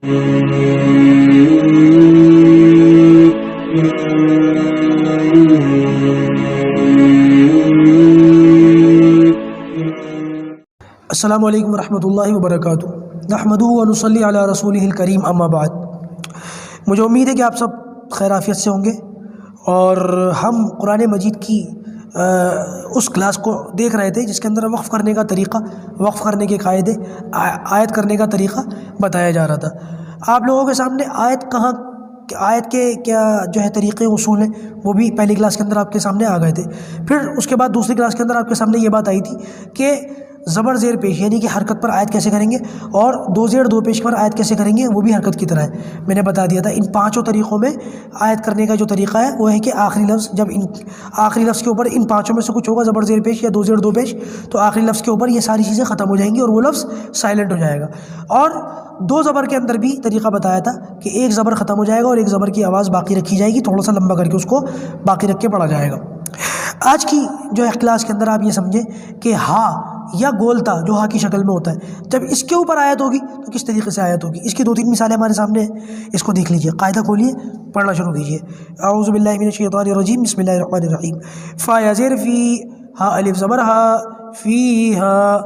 السلام علیکم ورحمۃ اللہ وبرکاتہ۔ نحمدہ ونصلی علی رسولہ الکریم، اما بعد۔ مجھے امید ہے کہ آپ سب خیر عافیت سے ہوں گے، اور ہم قرآن مجید کی اس کلاس کو دیکھ رہے تھے جس کے اندر وقف کرنے کا طریقہ، وقف کرنے کے قاعدے، آیت کرنے کا طریقہ بتایا جا رہا تھا۔ آپ لوگوں کے سامنے آیت کے کیا جو ہے طریقے اصول ہیں وہ بھی پہلی کلاس کے اندر آپ کے سامنے آ گئے تھے۔ پھر اس کے بعد دوسری کلاس کے اندر آپ کے سامنے یہ بات آئی تھی کہ زبر زیر پیش یعنی کہ حرکت پر آیت کیسے کریں گے، اور دو زیر دو پیش پر آیت کیسے کریں گے، وہ بھی حرکت کی طرح ہے۔ میں نے بتا دیا تھا ان پانچوں طریقوں میں آیت کرنے کا جو طریقہ ہے وہ ہے کہ آخری لفظ جب آخری لفظ کے اوپر ان پانچوں میں سے کچھ ہوگا، زبر زیر پیش یا دو زیر دو پیش، تو آخری لفظ کے اوپر یہ ساری چیزیں ختم ہو جائیں گی اور وہ لفظ سائلنٹ ہو جائے گا۔ اور دو زبر کے اندر بھی طریقہ بتایا تھا کہ ایک زبر ختم ہو جائے گا اور ایک زبر کی آواز باقی رکھی جائے گی، تھوڑا سا لمبا کر کے اس کو باقی رکھ کے پڑھا جائے گا۔ آج کی جو ہے کلاس کے اندر آپ یہ سمجھیں کہ ہا یا گولتا جو ہا کی شکل میں ہوتا ہے، جب اس کے اوپر آیت ہوگی تو کس طریقے سے آیت ہوگی، اس کی دو تین مثالیں ہمارے سامنے ہیں، اس کو دیکھ لیجئے، قاعدہ کھولیے، پڑھنا شروع کیجئے۔ اعوذ باللہ من الشیطان الرجیم، بسم اللہ الرحمن الرحیم۔ فا یا زیر فی، ہا الف زبر ہا، فی ہا،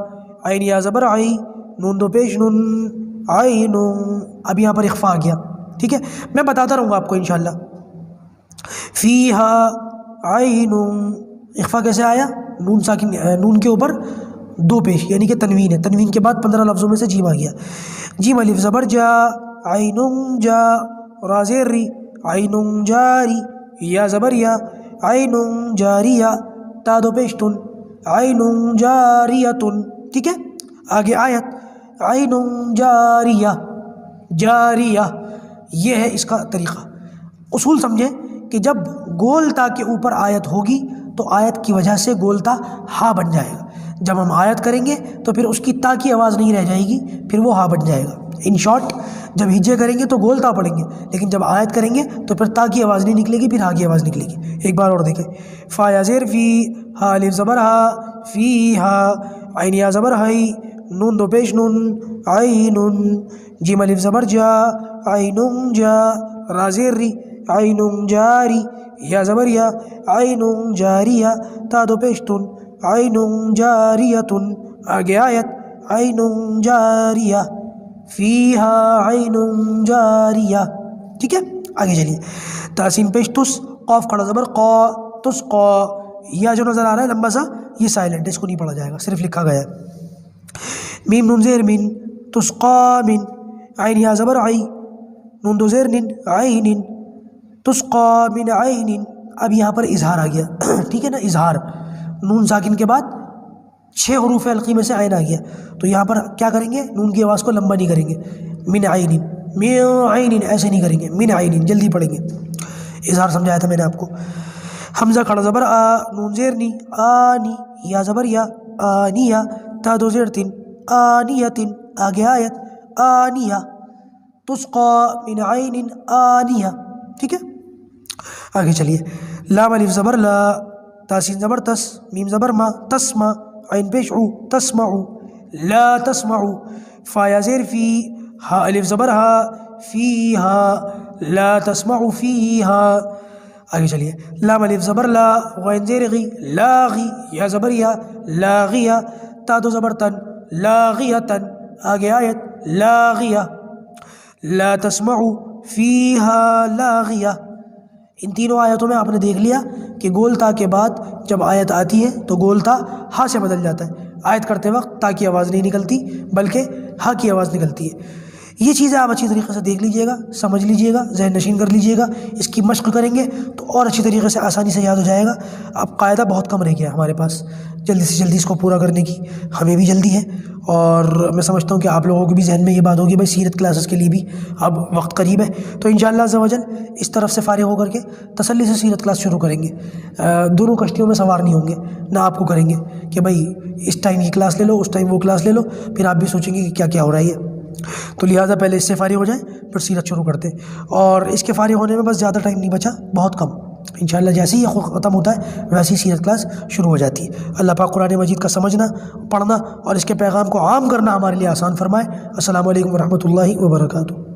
عین یا زبر عی، نون دو پیش نون، عین۔ اب یہاں پر اخفا آ گیا، ٹھیک ہے، میں بتاتا رہوں گا آپ کو انشاءاللہ۔ فی ہا عین، اخفا کیسے آیا؟ نون ساکن، نون کے اوپر دو پیش یعنی کہ تنوین ہے، تنوین کے بعد 15 لفظوں میں سے جیم آ گیا۔ جیم الف زبر جا، عین جا، را زیر ری، عین جاری، یا زبر یا، عین جاریہ، تا دو پیش تن، عین جاریتن، ٹھیک ہے۔ آگے آیت، عین جاریہ، جاریہ، یہ ہے اس کا طریقہ۔ اصول سمجھیں کہ جب گول تا کے اوپر آیت ہوگی تو آیت کی وجہ سے گول تا ہا بن جائے گا۔ جب ہم آیت کریں گے تو پھر اس کی تا کی آواز نہیں رہ جائے گی، پھر وہ ہا بن جائے گا۔ ان شارٹ، جب ہجے کریں گے تو گول تا پڑھیں گے، لیکن جب آیت کریں گے تو پھر تا کی آواز نہیں نکلے گی، پھر ہا کی آواز نکلے گی۔ ایک بار اور دیکھیں، فا یا زیر فی، ہا الف زبر ہا، فی ہا، عین یا زبر ہی، نون دو پیش نون، عین، جیم الف زبر جا، عین جا، را زیر ری، عین جاری، یا زبر یا، عین جاریہ، تا دو پیش تن، عین جاریتن۔ آگے آیت، عین جاریہ، فیہا عین جاریہ، ٹھیک ہے۔ آگے چلیے، تاسین پیش تس، قاف کھڑا زبر قا، تسقا، یا جو نظر آ رہا ہے لمبا سا یہ سائلنٹ ہے، اس کو نہیں پڑھا جائے گا، صرف لکھا گیا ہے۔ میم نون زیر من، تسقا من، عین یا زبر عی، نون دو زیر نن، عین، تسقا من عین۔ اب یہاں پر اظہار آ گیا، ٹھیک ہے نا، اظہار، نون ساکن کے بعد 6 حروف حلقی میں سے عین آ گیا، تو یہاں پر کیا کریں گے، نون کی آواز کو لمبا نہیں کریں گے، من عین، من عین ایسے نہیں کریں گے، من عین جلدی پڑھیں گے۔ اظہار سمجھایا تھا میں نے آپ کو۔ حمزہ کھڑا زبر آ، نون زیر نی، آنی، یا زبر یا، آنیہ، تا دو زیر تن، آنیتن۔ آگے آیت، آنیہ، تسقا من عین آنیہ، ٹھیک ہے۔ آگے چلیے، لام الف زبر لا، تاسین زبر تس، میم زبر ما، تسمع، عین پیش عو، تسمعو، لا تسمعو۔ فا یا زیر فی، ہا الف زبر ہا، فیہا، لا تسمعو فیہا۔ آگے چلیے، لام الف زبر لا، غین زیر غی، لاغی، یا زبر یا، لاغیہ، تا دو زبر تن، لاغیتن۔ آگے آیت، لاغیہ، لا تسمعو فیہا لاغیہ۔ ان تینوں آیتوں میں آپ نے دیکھ لیا کہ گول تا کے بعد جب آیت آتی ہے تو گول تا ہا سے بدل جاتا ہے۔ آیت کرتے وقت تا کی آواز نہیں نکلتی بلکہ ہا کی آواز نکلتی ہے۔ یہ چیزیں آپ اچھی طریقے سے دیکھ لیجئے گا، سمجھ لیجئے گا، ذہن نشین کر لیجئے گا، اس کی مشق کریں گے تو اور اچھی طریقے سے آسانی سے یاد ہو جائے گا۔ اب قاعدہ بہت کم رہ گیا ہمارے پاس، جلدی سے جلدی اس کو پورا کرنے کی ہمیں بھی جلدی ہے، اور میں سمجھتا ہوں کہ آپ لوگوں کو بھی ذہن میں یہ بات ہوگی بھائی سیرت کلاسز کے لیے بھی اب وقت قریب ہے، تو انشاءاللہ عز و جل اس طرف سے فارغ ہو کر کے تسلی سے سیرت کلاس شروع کریں گے۔ دونوں کشتیوں میں سوار نہیں ہوں گے، نہ آپ کو کریں گے کہ بھائی اس ٹائم یہ کلاس لے لو، اس ٹائم وہ کلاس لے لو، پھر آپ بھی سوچیں گے کہ کیا کیا ہو رہا ہے یہ۔ تو لہٰذا پہلے اس سے فارغ ہو جائیں پھر سیرت شروع کرتے ہیں، اور اس کے فارغ ہونے میں بس زیادہ ٹائم نہیں بچا، بہت کم۔ انشاءاللہ جیسے ہی یہ ختم ہوتا ہے ویسے ہی سیرت کلاس شروع ہو جاتی ہے۔ اللہ پاک قرآن مجید کا سمجھنا، پڑھنا اور اس کے پیغام کو عام کرنا ہمارے لیے آسان فرمائے۔ السلام علیکم ورحمۃ اللہ وبرکاتہ۔